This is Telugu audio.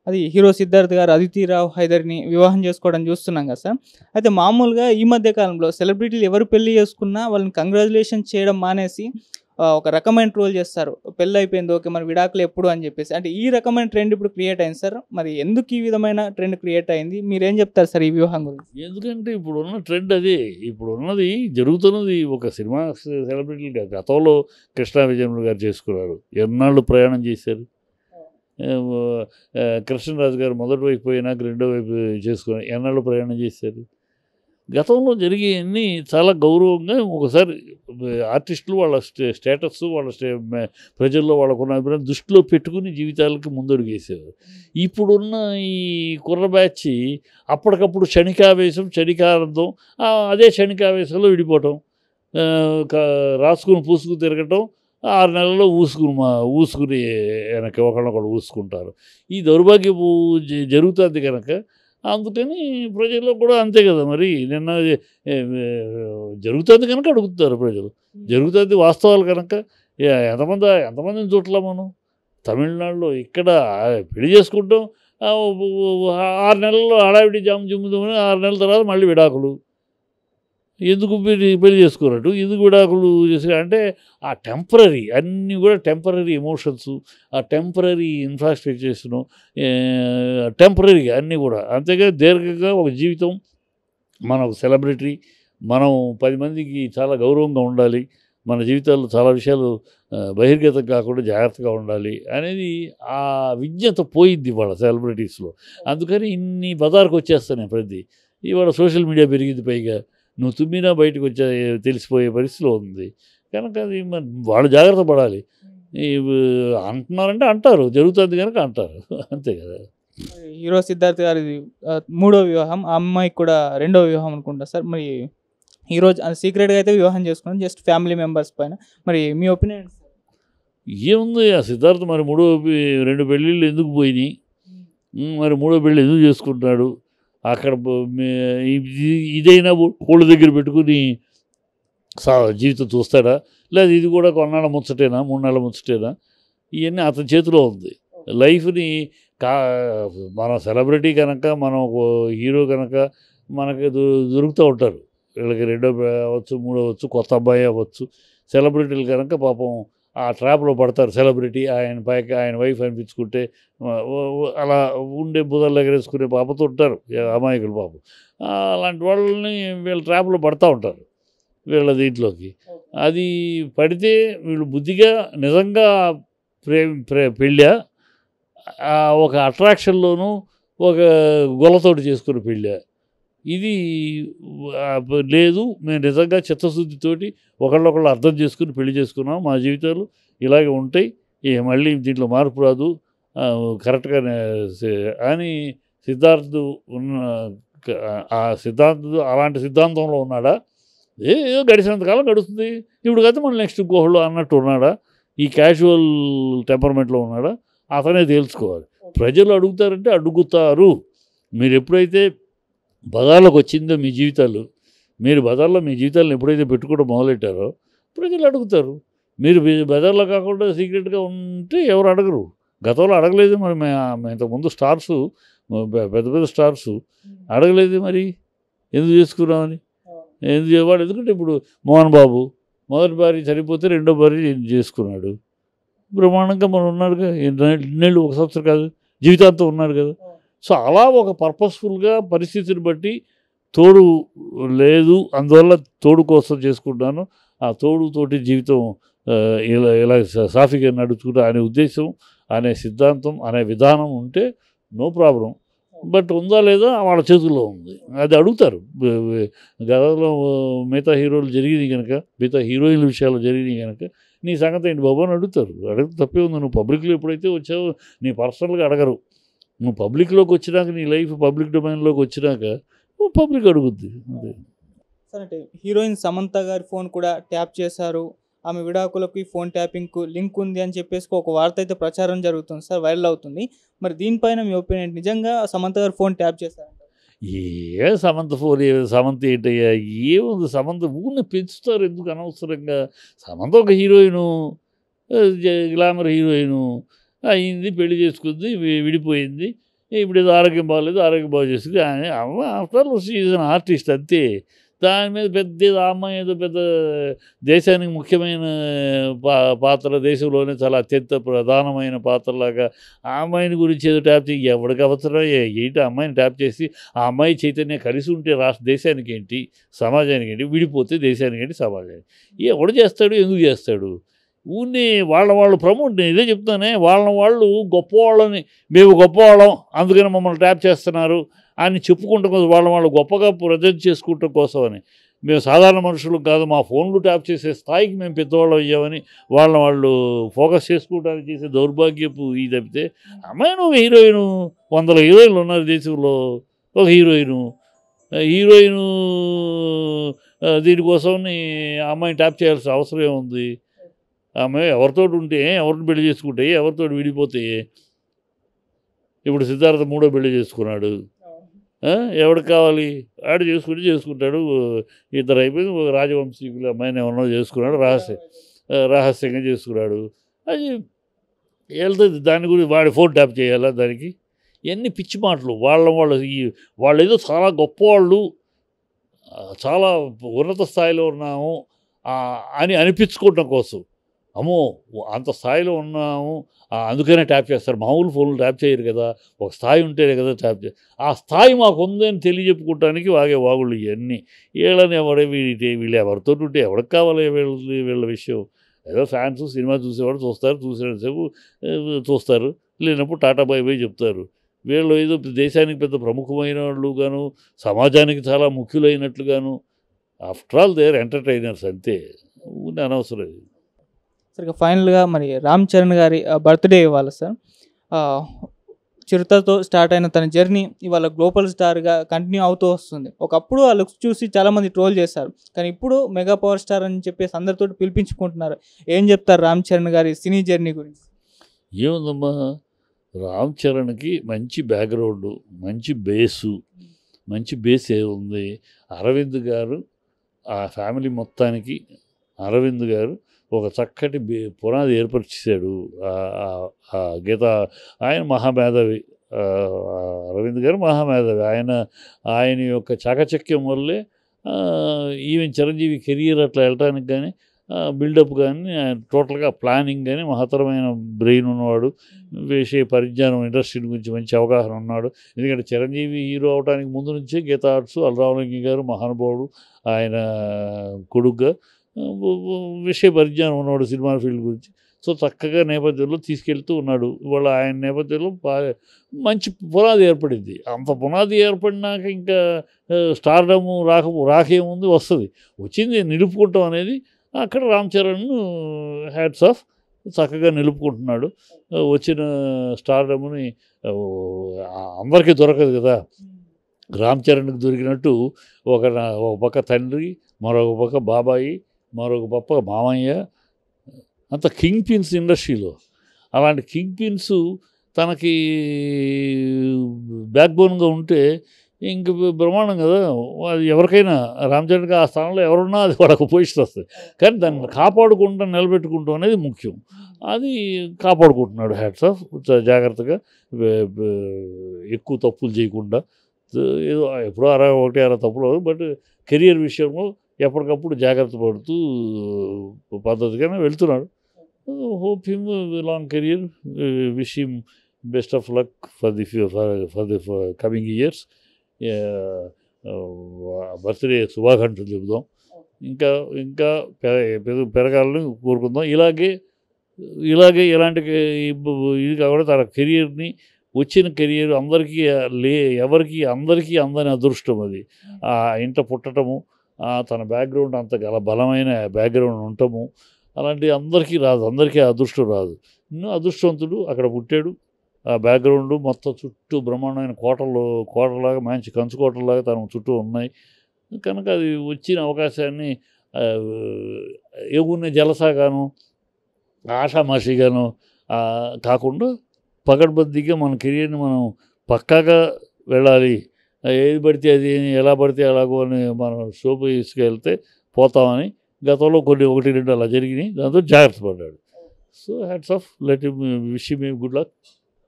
అది హీరో 'సిద్ధార్థ్' గారు 'అదితి రావ్ హైదర్‌ని వివాహం చేసుకోవడం చూస్తున్నాం కదా సార్. అయితే మామూలుగా ఈ మధ్య కాలంలో సెలబ్రిటీలు ఎవరు పెళ్లి చేసుకున్నా వాళ్ళని కంగ్రాచ్యులేషన్స్ చేయడం మానేసి ఒక రకమైన ట్రోల్ చేస్తారు. పెళ్లయిపోయింది ఓకే. మరి విడాకులు ఎప్పుడు అని చెప్పేసి. అంటే ఈ రకమైన ట్రెండ్ ఇప్పుడు క్రియేట్ అయింది సార్. మరి ఎందుకు ఈ విధమైన ట్రెండ్ క్రియేట్ అయింది? మీరేం చెప్తారు సార్ ఈ వివాహం గురించి? ఎందుకంటే ఇప్పుడున్న ట్రెండ్ అదే. ఇప్పుడున్నది జరుగుతున్నది ఒక సినిమా సెలబ్రిటీలు కాదు. గతంలో కృష్ణా విజయములు గారు చేసుకున్నారు. ఎన్నాళ్ళు ప్రయాణం చేశారు. ఆహ్, కృష్ణరాజు గారు మొదటి వైపు పోయినాక రెండో వైపు చేసుకున్నారు. ఎన్నాళ్ళు ప్రయాణం చేశారు. గతంలో జరిగేయన్నీ చాలా గౌరవంగా ఒకసారి ఆర్టిస్టులు వాళ్ళ స్టేటస్ వాళ్ళ ప్రజల్లో వాళ్ళకున్న అభిప్రాయం దృష్టిలో పెట్టుకుని జీవితాలకి ముందడుగేసేవారు. ఇప్పుడున్న ఈ కుర్ర బ్యాచ్ అప్పటికప్పుడు క్షణికావేశం, క్షణికానందం, అదే క్షణికావేశంలో విడిపోవటం, రాసుకుని పూసుకుని తిరగటం, 6 నెలల్లో ఊసుకుని వెనక ఒకళ్ళొకళ్ళు ఊసుకుంటారు. ఈ దౌర్భాగ్యపు జరుగుతుంది కనుక అందుకని ప్రజల్లో కూడా అంతే కదా మరి. నిన్న జరుగుతుంది కనుక అడుగుతారు ప్రజలు. జరుగుతుంది వాస్తవాలు కనుక ఎంతమందిని చూడలే మనం. తమిళనాడులో ఇక్కడ పెళ్లి చేసుకుంటాం, 6 నెలల్లో హడావిడి జాము జుమ్ముదామని 6 నెలల తర్వాత మళ్ళీ విడాకులు. ఎందుకు పెళ్లి చేసుకోరటు, ఎందుకు విడాకులు చేసి అంటే ఆ టెంపరరీ అన్నీ కూడా టెంపరరీ ఎమోషన్స్, ఆ టెంపరరీ ఇన్ఫ్రాస్ట్రక్చర్స్ను టెంపరరీగా అన్నీ కూడా. అంతేగా దీర్ఘంగా ఒక జీవితం, మన ఒక సెలబ్రిటీ, మనం 10 మందికి చాలా గౌరవంగా ఉండాలి, మన జీవితాల్లో చాలా విషయాలు బహిర్గతం కాకుండా జాగ్రత్తగా ఉండాలి అనేది ఆ విజ్ఞత పోయిద్ది వాళ్ళ సెలబ్రిటీస్లో. అందుకని ఇన్ని బజార్కి వచ్చేస్తాయి ప్రతి. ఇవాళ సోషల్ మీడియా పెరిగింది, పైగా నువ్వు తుమ్మినా బయటకు వచ్చే తెలిసిపోయే పరిస్థితిలో ఉంది కనుక అది వాళ్ళు జాగ్రత్త పడాలి. అంటున్నారంటే అంటారు, జరుగుతుంది కనుక అంటారు, అంతే కదా. హీరో 'సిద్ధార్థ్' గారిది మూడో వివాహం. ఆ అమ్మాయికి కూడా రెండో వివాహం అనుకుంటా సార్. మరి ఈరోజు సీక్రెట్‌గా అయితే వివాహం చేసుకున్నాం, జస్ట్ ఫ్యామిలీ మెంబర్స్ పైన. మరి మీ ఒపీనియన్ సార్? ఏముంది ఆ సిద్ధార్థ్ మరి 2 పెళ్ళిళ్ళు ఎందుకు పోయినాయి, మరి మూడో పెళ్ళి ఎందుకు చేసుకుంటున్నాడు, అక్కడ ఇదైనా ఊళ్ళ దగ్గర పెట్టుకుని జీవితం చూస్తాడా, లేదా ఇది కూడా కొన్నాళ్ళ ముచ్చటేనా, 3 నెలల ముచ్చటేనా, ఇవన్నీ అతని చేతిలో ఉంది. లైఫ్ని మన సెలబ్రిటీ కనుక, మనం హీరో కనుక మనకి దొరుకుతూ ఉంటారు. వీళ్ళకి రెండో అవ్వచ్చు, మూడో అవ్వచ్చు, కొత్త అబ్బాయి అవ్వచ్చు. సెలబ్రిటీలు కనుక పాపం ఆ ట్రాప్లో పడతారు. సెలబ్రిటీ ఆయన పైకి ఆయన వైఫ్ అనిపించుకుంటే అలా ఉండే బుధలు ఎగరేసుకునే పాపతో ఉంటారు అమాయకులు పాపం. అలాంటి వాళ్ళని వీళ్ళ ట్రాప్లో పడతా ఉంటారు వీళ్ళ దీంట్లోకి. అది పడితే వీళ్ళు బుద్ధిగా నిజంగా పెళ్ళా, ఒక అట్రాక్షన్లోనూ ఒక గొల్లతోటి చేసుకునే పెళ్ళా, ఇది లేదు. మేము నిజంగా చిత్తశుద్ధితోటి ఒకళ్ళొకళ్ళు అర్థం చేసుకుని పెళ్లి చేసుకున్నాం, మా జీవితాలు ఇలాగే ఉంటాయి, మళ్ళీ దీంట్లో మార్పు రాదు, కరెక్ట్గా అని సిద్ధార్థ్ ఉన్న ఆ సిద్ధార్థ్ అలాంటి సిద్ధాంతంలో ఉన్నాడా, ఏదో గడిచినంతకాలం గడుస్తుంది, ఇప్పుడు కదా మళ్ళీ నెక్స్ట్ ఇంకోళ్ళు అన్నట్టు ఉన్నాడా, ఈ క్యాజువల్ టెంపర్మెంట్లో ఉన్నాడా, అతనే తేల్చుకోవాలి. ప్రజలు అడుగుతారంటే అడుగుతారు. మీరు ఎప్పుడైతే బజార్లోకి వచ్చిందో మీ జీవితాలు, మీరు బజార్లో మీ జీవితాలను ఎప్పుడైతే పెట్టుకోవడం మొదలెట్టారో ప్రజలు అడుగుతారు. మీరు బజార్లో కాకుండా సీక్రెట్గా ఉంటే ఎవరు అడగరు. గతంలో అడగలేదు మరి. ఇంతకుముందు స్టార్సు, పెద్ద పెద్ద స్టార్సు అడగలేదు మరి ఎందుకు చేసుకున్నామని. వాడు ఎందుకంటే ఇప్పుడు మోహన్ బాబు మొదటి భార్య చనిపోతే రెండో భార్య చేసుకున్నాడు, బ్రహ్మాండంగా మనం ఉన్నాడుగా, ఎన్నేళ్ళు, 1 సంవత్సరం కాదు, జీవితాంతం ఉన్నాడు కదా. సో అలా ఒక పర్పస్ఫుల్గా పరిస్థితిని బట్టి తోడు లేదు, అందువల్ల తోడు కోసం చేసుకుంటాను, ఆ తోడుతోటి జీవితం ఇలా సాఫీగా నడుచుకుంటా అనే ఉద్దేశం, అనే సిద్ధాంతం, అనే విధానం ఉంటే నో ప్రాబ్లం. బట్ ఉందా లేదా వాళ్ళ చేతుల్లో ఉంది, అది అడుగుతారు. గతంలో మిగతా హీరోలు జరిగింది కనుక, మిగతా హీరోయిన్ల విషయాలు జరిగినాయి కనుక నీ సంగతి ఏంటి బాబు అని అడుగుతారు. అడిగితే తప్పే ఉంది. నువ్వు పబ్లిక్లో ఎప్పుడైతే వచ్చావో నీ పర్సనల్గా అడగరు. నువ్వు పబ్లిక్లోకి వచ్చినాక, నీ లైఫ్ పబ్లిక్ డొమైన్లోకి వచ్చినాక పబ్లిక్ అడుగుద్ది. సార్ అంటే హీరోయిన్ సమంత గారి ఫోన్ కూడా ట్యాప్ చేశారు, ఆమె విడాకులకి ఫోన్ ట్యాపింగ్కు లింక్ ఉంది అని చెప్పేసి ఒక వార్త అయితే ప్రచారం జరుగుతుంది సార్, వైరల్ అవుతుంది. మరి దీనిపైన మీ ఒపీనియన్, నిజంగా సమంత గారు ఫోన్ ట్యాప్ చేశారంట? సమంత ఫోన్, సమంత ఏంటయ్యా, ఏముంది, సమంత ఊరిని పెంచుతారు ఎందుకు అనవసరంగా. సమంత ఒక హీరోయిను, గ్లామర్ హీరోయిను అయింది, పెళ్లి చేసుకుంది, విడిపోయింది, ఇప్పుడు ఏదో ఆరోగ్యం బాగలేదు, ఆరోగ్యం బాగు చేసుకుని after all is an artist అంతే. దాని మీద పెద్ద ఏదో ఆ అమ్మాయి ఏదో పెద్ద దేశానికి ముఖ్యమైన పాత్ర, దేశంలోనే చాలా అత్యంత ప్రధానమైన పాత్రలాగా ఆ అమ్మాయిని గురించి ఏదో ట్యాప్ చేయి. ఎవరికి అవసరం ఏంటి ఆ అమ్మాయిని ట్యాప్ చేసి ఆ అమ్మాయి చైతన్యం కలిసి ఉంటే దేశానికి ఏంటి, సమాజానికి ఏంటి, విడిపోతే దేశానికి ఏంటి, సమాజానికి ఎవడు చేస్తాడు, ఎందుకు చేస్తాడు? ఊరిని వాళ్ళు ప్రమోట్, నేను ఇదే చెప్తానే, వాళ్ళు గొప్పవాళ్ళని, మేము గొప్పవాళ్ళం అందుకని మమ్మల్ని ట్యాప్ చేస్తున్నారు అని చెప్పుకుంటాం కదా, వాళ్ళు గొప్పగా ప్రజెంట్ చేసుకుంటాం కోసం అని. మేము సాధారణ మనుషులు కాదు, మా ఫోన్లు ట్యాప్ చేసే స్థాయికి మేము పెద్దవాళ్ళం అయ్యామని వాళ్ళు ఫోకస్ చేసుకోవడానికి చేసే దౌర్భాగ్యపు ఇది తప్పితే, అమ్మాయి నువ్వు హీరోయిన్, 100 హీరోయిన్లు ఉన్నారు దేశంలో, ఒక హీరోయిను దీనికోసం అమ్మాయిని ట్యాప్ చేయాల్సిన అవసరం ఏముంది? ఆమె ఎవరితో ఉంటే ఎవరిని పెళ్లి చేసుకుంటే ఎవరితో విడిపోతే. ఇప్పుడు సిద్ధార్థ 3వ పెళ్లి చేసుకున్నాడు, ఎవరికి కావాలి ఆడు చేసుకుంటాడు. ఇద్దరు అయిపోయింది, ఒక రాజవంశీకుల అమ్మాయిని ఎవరినో చేసుకున్నాడు, రహస్యంగా చేసుకున్నాడు. అది వెళ్తుంది, దాని గురించి వాడి ఫోన్ ట్యాప్ చేయాలా దానికి? ఇవన్నీ పిచ్చి మాటలు. వాళ్ళు ఏదో చాలా గొప్పవాళ్ళు, చాలా ఉన్నత స్థాయిలో ఉన్నాము అని అనిపించుకోవటం కోసం. అమ్మో అంత స్థాయిలో ఉన్నాము అందుకనే ట్యాప్ చేస్తారు. మామూలు ఫోన్లు ట్యాప్ చేయరు కదా, ఒక స్థాయి ఉంటేనే కదా ట్యాప్ చేస్తారు. ఆ స్థాయి మాకు ఉందని తెలియజెప్పుకోవటానికి వాగుళ్ళు ఇవన్నీ. వీళ్ళని వీళ్ళు ఎవరితో ఉంటే ఎవరికి కావాలి వీళ్ళ విషయం? ఏదో ఫ్యాన్స్ సినిమా చూసేవాడు చూసినంతసేపు చూస్తారు, లేనప్పుడు టాటా బై బై చెప్తారు. వీళ్ళు ఏదో దేశానికి పెద్ద ప్రముఖమైన వాళ్ళు గాను, సమాజానికి చాలా ముఖ్యులైనట్లుగాను. ఆఫ్టర్ ఆల్ దేర్ ఎంటర్టైనర్స్ అంతే, అనవసరం. సరిగ్గా ఫైనల్గా మరి రామ్ చరణ్ గారి బర్త్డే ఇవాళ సార్. చిరుతతో స్టార్ట్ అయిన తన జర్నీ ఇవాళ గ్లోబల్ స్టార్గా కంటిన్యూ అవుతూ వస్తుంది. ఒకప్పుడు ఆ లుక్స్ చూసి చాలామంది ట్రోల్ చేశారు, కానీ ఇప్పుడు మెగా పవర్ స్టార్ అని చెప్పేసి అందరితో పిలిపించుకుంటున్నారు. ఏం చెప్తారు రామ్ చరణ్ గారి సినీ జర్నీ గురించి? ఏముందమ్మా, రామ్ చరణ్కి మంచి బ్యాక్గ్రౌండు, మంచి బేస్ ఏముంది. అరవింద్ గారు ఆ ఫ్యామిలీ మొత్తానికి అరవింద్ గారు ఒక చక్కటి పునాది ఏర్పరిచేశాడు. గీత ఆయన మహామేధావి, అరవింద్ గారు మహామేధావి. ఆయన యొక్క చాకచక్యం వల్లే ఈవెన్ చిరంజీవి కెరియర్ అట్లా వెళ్ళటానికి కానీ బిల్డప్ కానీ టోటల్గా ప్లానింగ్ కానీ మహత్తరమైన బ్రెయిన్ ఉన్నవాడు, విషయ పరిజ్ఞానం, ఇండస్ట్రీ గురించి మంచి అవగాహన ఉన్నాడు. ఎందుకంటే చిరంజీవి హీరో అవడానికి ముందు నుంచే గీతా ఆర్ట్స్ అల్రామలింగి గారు మహానుభావుడు, ఆయన కొడుగ్గా విషయ పరిజ్ఞానం ఉన్నవాడు సినిమా ఫీల్డ్ గురించి. సో చక్కగా నేపథ్యంలో తీసుకెళ్తూ ఉన్నాడు. ఇవాళ ఆయన నేపథ్యంలో మంచి పునాది ఏర్పడింది. అంత పునాది ఏర్పడినాక ఇంకా స్టార్డము రాకేముంది, వచ్చింది నిలుపుకుంటాం అనేది. అక్కడ రామ్ చరణ్ హ్యాట్స్ ఆఫ్, చక్కగా నిలుపుకుంటున్నాడు. వచ్చిన స్టార్డమ్ని అందరికీ దొరకదు కదా, రామ్ చరణ్కి దొరికినట్టు ఒక పక్క తండ్రి, మరొక పక్క బాబాయి, మరొక పక్క మామయ్య, అంత కింగ్ పిన్స్ ఇండస్ట్రీలో. అలాంటి కింగ్ పిన్స్ తనకి బ్యాక్ బోన్గా ఉంటే ఇంక బ్రహ్మాండం కదా. అది ఎవరికైనా రామ్ చరణ్కి ఆ స్థానంలో ఎవరున్నా అది వాళ్ళకు పొజిషన్ వస్తుంది. కానీ దాన్ని కాపాడుకుంటూ నిలబెట్టుకుంటాం అనేది ముఖ్యం. అది కాపాడుకుంటున్నాడు. Hats off. జాగ్రత్తగా ఎక్కువ తప్పులు చేయకుండా, ఏదో ఎప్పుడో ఒకటి తప్పులు, బట్ కెరియర్ విషయంలో ఎప్పటికప్పుడు జాగ్రత్త పడుతూ పద్ధతిగానే వెళ్తున్నాడు. Hope him long career, wish him best of luck for the coming years. Birthday శుభాకాంక్షలు చెబుదాం. ఇంకా పెరగాలని కోరుకుందాం. ఇలాగే ఇలాంటి ఇది కాకుండా తన కెరియర్ని, వచ్చిన కెరియర్ అందరికీ అందని అదృష్టం అది. ఆ ఇంట పుట్టడము, తన బ్యాక్గ్రౌండ్ అంత బలమైన బ్యాక్గ్రౌండ్ ఉండటము, అలాంటి అందరికీ రాదు, అందరికీ అదృష్టం రాదు. ఎన్నో అదృష్టవంతుడు అక్కడ పుట్టాడు. ఆ బ్యాక్గ్రౌండ్ మొత్తం చుట్టూ బ్రహ్మాండమైన కోటలాగా, మంచి కంచు కోటలాగా తన చుట్టూ ఉన్నాయి. కనుక అది వచ్చిన అవకాశాన్ని ఏమున్న జలసాగాను, ఆషామాషిగాను కాకుండా పకడ్బందీగా మన కెరియర్ని మనం పక్కాగా వెళ్ళాలి. ఏది పడితే అది, ఎలా పడితే అలాగో అని మనం షోపు తీసుకెళ్తే పోతామని గతంలో కొన్ని 1-2 అలా జరిగినాయి. దాంతో జాగ్రత్త పడ్డాడు. So hats off, let him, wish him good luck.